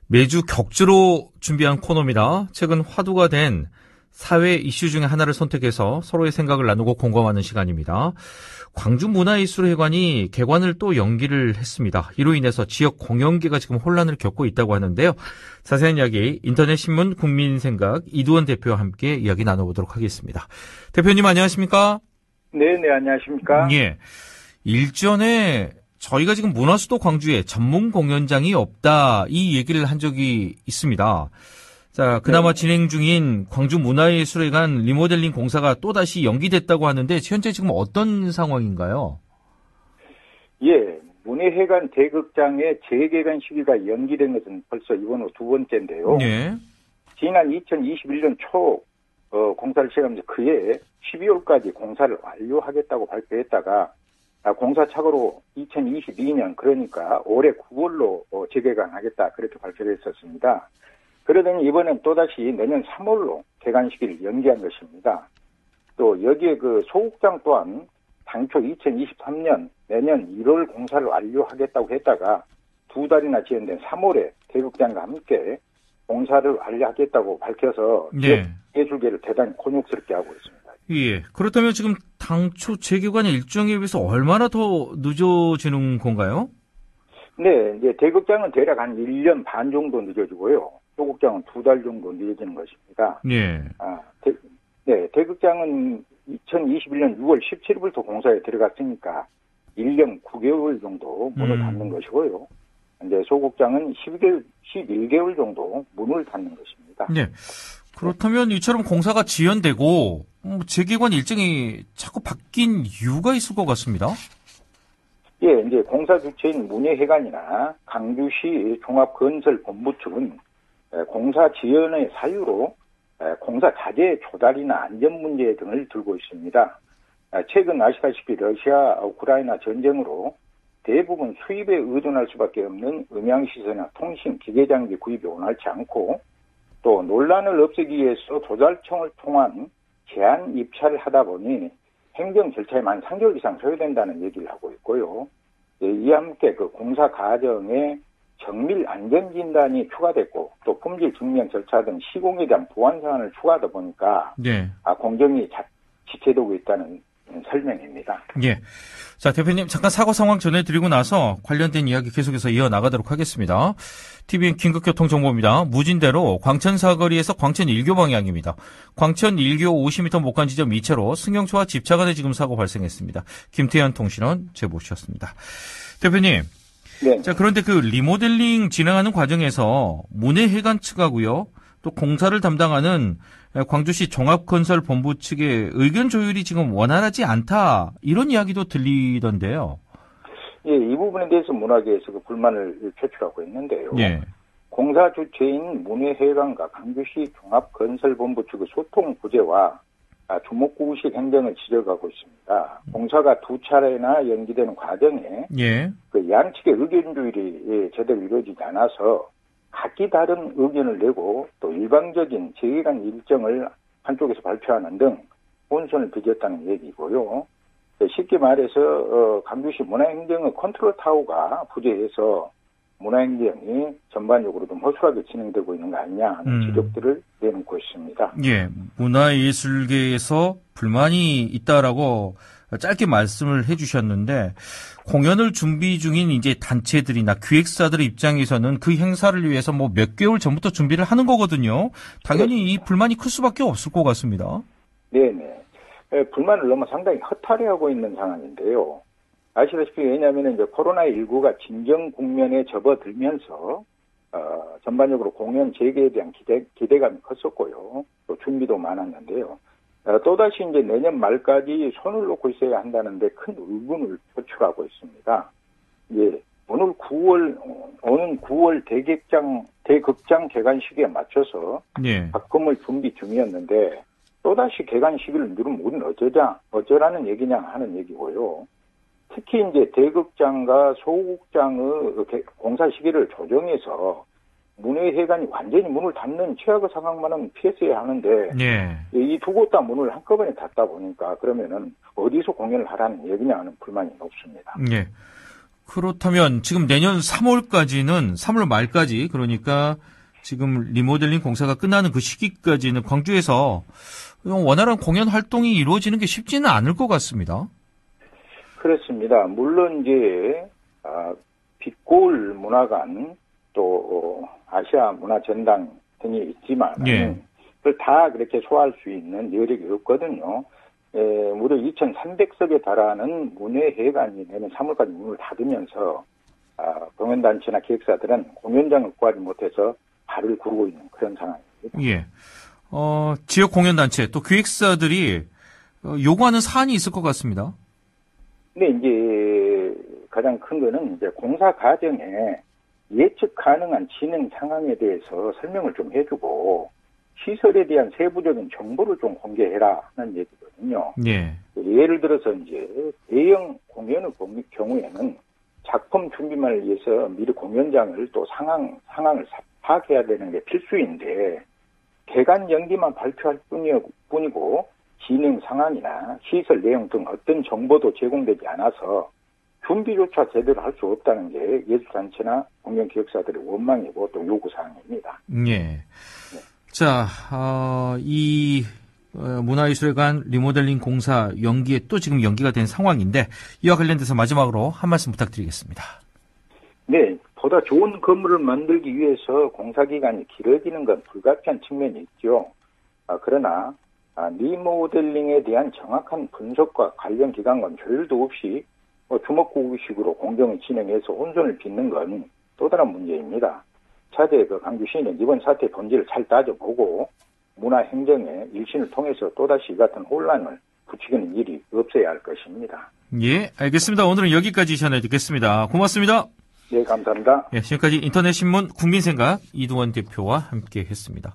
매주 격주로 준비한 코너입니다. 최근 화두가 된 사회 이슈 중에 하나를 선택해서 서로의 생각을 나누고 공감하는 시간입니다. 광주문화예술회관이 개관을 또 연기를 했습니다. 이로 인해서 지역 공연계가 지금 혼란을 겪고 있다고 하는데요. 자세한 이야기 인터넷 신문 국민생각 이두원 대표와 함께 이야기 나눠보도록 하겠습니다. 대표님 안녕하십니까? 네, 안녕하십니까? 예. 일전에 저희가 지금 문화수도 광주에 전문 공연장이 없다 이 얘기를 한 적이 있습니다. 자, 그나마 진행 중인 광주문화예술회관 리모델링 공사가 또다시 연기됐다고 하는데 현재 지금 어떤 상황인가요? 예, 문예회관 대극장의 재개관 시기가 연기된 것은 벌써 이번으로 두 번째인데요. 네. 지난 2021년 초 공사를 시작하면서 그해 12월까지 공사를 완료하겠다고 발표했다가 공사 착오로 2022년 그러니까 올해 9월로 재개관하겠다 그렇게 발표를 했었습니다. 그러더니 이번엔 또다시 내년 3월로 개관 시기를 연기한 것입니다. 또 여기에 그 소극장 또한 당초 2023년 내년 1월 공사를 완료하겠다고 했다가 두 달이나 지연된 3월에 대극장과 함께 공사를 완료하겠다고 밝혀서 네. 예술계를 대단히 곤욕스럽게 하고 있습니다. 예. 그렇다면 지금 당초 재개관 일정에 비해서 얼마나 더 늦어지는 건가요? 네, 이제 대극장은 대략 한 1년 반 정도 늦어지고요. 소극장은 2달 정도 늦어지는 것입니다. 예. 대극장은 2021년 6월 17일부터 공사에 들어갔으니까 1년 9개월 정도 문을 닫는 것이고요. 이제 소극장은 11개월 정도 문을 닫는 것입니다. 네. 그렇다면 이처럼 공사가 지연되고 재개관 일정이 자꾸 바뀐 이유가 있을 것 같습니다. 예, 이제 공사 주체인 문예회관이나 광주시 종합건설본부 측은 공사 지연의 사유로 공사 자재 조달이나 안전 문제 등을 들고 있습니다. 최근 아시다시피 러시아 우크라이나 전쟁으로 대부분 수입에 의존할 수밖에 없는 음향시설이나 통신, 기계장비 구입이 원활치 않고 또 논란을 없애기 위해서 조달청을 통한 제한 입찰을 하다 보니 행정 절차에 만 3개월 이상 소요된다는 얘기를 하고 있고요. 이와 함께 그 공사 과정에 정밀 안전진단이 추가됐고 또 품질 증명 절차 등 시공에 대한 보안 사안을 추가하다 보니까 네. 공정이 지체되고 있다는 설명입니다. 예. 자, 대표님 잠깐 사고 상황 전해드리고 나서 관련된 이야기 계속해서 이어나가도록 하겠습니다. TVN 긴급교통정보입니다. 무진대로 광천 사거리에서 광천 1교 방향입니다. 광천 1교 50m 못 간 지점 2차로 승용차와 집차 간에 지금 사고 발생했습니다. 김태현 통신원 제보 주셨습니다. 대표님. 네. 자, 그런데 그 리모델링 진행하는 과정에서 문예회관 측하고요. 또 공사를 담당하는 광주시 종합건설본부 측의 의견 조율이 지금 원활하지 않다. 이런 이야기도 들리던데요. 예, 이 부분에 대해서 문화계에서 그 불만을 표출하고 있는데요. 예. 공사 주체인 문예회관과 광주시 종합건설본부 측의 소통 부재와 주목구식 행정을 지적하고 있습니다. 공사가 두 차례나 연기되는 과정에 예. 그 양측의 의견 조율이 제대로 이루어지지 않아서 각기 다른 의견을 내고 또 일방적인 재개관 일정을 한쪽에서 발표하는 등 혼선을 빚었다는 얘기고요. 쉽게 말해서 광주시 문화행정의 컨트롤 타워가 부재해서 문화행정이 전반적으로 좀 허술하게 진행되고 있는 거 아니냐 하는 지적들을 내놓고 있습니다. 예, 문화예술계에서 불만이 있다라고 짧게 말씀을 해주셨는데 공연을 준비 중인 이제 단체들이나 기획사들 입장에서는 그 행사를 위해서 뭐 몇 개월 전부터 준비를 하는 거거든요. 당연히 이 불만이 클 수밖에 없을 것 같습니다. 네네. 불만을 너무 상당히 허탈해하고 있는 상황인데요. 아시다시피 왜냐하면 이제 코로나19가 진정 국면에 접어들면서 전반적으로 공연 재개에 대한 기대감이 컸었고요. 또 준비도 많았는데요. 또다시 이제 내년 말까지 손을 놓고 있어야 한다는데 큰 의문을 표출하고 있습니다. 예, 오는 9월 대극장 개관 시기에 맞춰서 예. 박금을 준비 중이었는데 또다시 개관 시기를 미루면 우리는 어쩌라는 얘기냐 하는 얘기고요. 특히 이제 대극장과 소극장의 공사 시기를 조정해서 문예회관이 완전히 문을 닫는 최악의 상황만은 피했어야 하는데 예. 이 두 곳 다 문을 한꺼번에 닫다 보니까 그러면은 어디서 공연을 하라는 얘기냐 하는 불만이 높습니다. 예. 그렇다면 지금 내년 3월 말까지 그러니까 지금 리모델링 공사가 끝나는 그 시기까지는 광주에서 원활한 공연 활동이 이루어지는 게 쉽지는 않을 것 같습니다. 그렇습니다. 물론 이제 빛골 문화관 또 아시아 문화전당 등이 있지만 예. 그걸 다 그렇게 소화할 수 있는 여력이 없거든요. 무려 2,300석에 달하는 문예회관이 내년 3월까지 문을 닫으면서 공연단체나 기획사들은 공연장을 구하지 못해서 발을 구르고 있는 그런 상황입니다. 예. 지역 공연단체 또 기획사들이 요구하는 사안이 있을 것 같습니다. 근데 이제 가장 큰 거는 이제 공사 과정에 예측 가능한 진행 상황에 대해서 설명을 좀 해주고 시설에 대한 세부적인 정보를 좀 공개해라 하는 얘기거든요. 예. 예를 들어서 이제 대형 공연의 경우에는 작품 준비만을 위해서 미리 공연장을 또 상황을 파악해야 되는 게 필수인데 개관 연기만 발표할 뿐이고 진행 상황이나 시설 내용 등 어떤 정보도 제공되지 않아서 준비조차 제대로 할 수 없다는 게 예술단체나 공연기획사들의 원망이고 또 요구사항입니다. 예. 자, 이 문화예술회관 리모델링 공사 연기에 또 지금 연기가 된 상황인데 이와 관련돼서 마지막으로 한 말씀 부탁드리겠습니다. 네, 보다 좋은 건물을 만들기 위해서 공사기간이 길어지는 건 불가피한 측면이 있죠. 그러나 리모델링에 대한 정확한 분석과 관련 기관과 조율도 없이 주먹구구식으로 공정을 진행해서 혼선을 빚는 건 또 다른 문제입니다. 차제 광주시는 이번 사태의 본질을 잘 따져보고 문화행정의 일신을 통해서 또다시 이 같은 혼란을 부추기는 일이 없어야 할 것입니다. 예, 알겠습니다. 오늘은 여기까지 전해 듣겠습니다. 고맙습니다. 네, 감사합니다. 예, 지금까지 인터넷신문 국민생각 이두원 대표와 함께 했습니다.